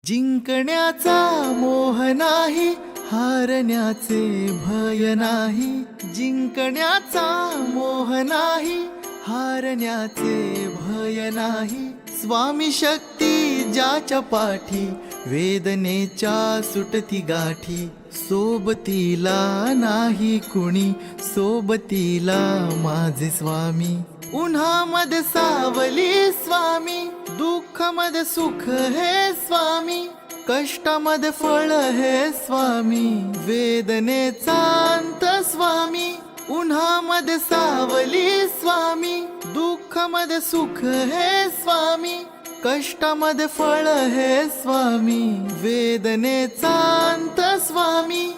जिंकण्याचा मोह नाही, हारण्याचे भय नाही. जिंकण्याचा मोह नाही, हारण्याचे भय नाही. स्वामी शक्ती ज्याच्या पाठी, वेदनेच्या सुटती गाठी. सोबतीला नाही कुणी, सोबतीला माझे स्वामी. उन्हामध्ये सावली स्वामी, दुःखामध्ये सुख हे स्वामी. कष्टामध्ये फळ हे स्वामी, वेदनेचा अंत स्वामी. उन्हामध्ये सावली स्वामी, दुःखामध्ये सुख हे स्वामी. कष्टामध्ये फळ हे स्वामी, वेदनेचा अंत स्वामी.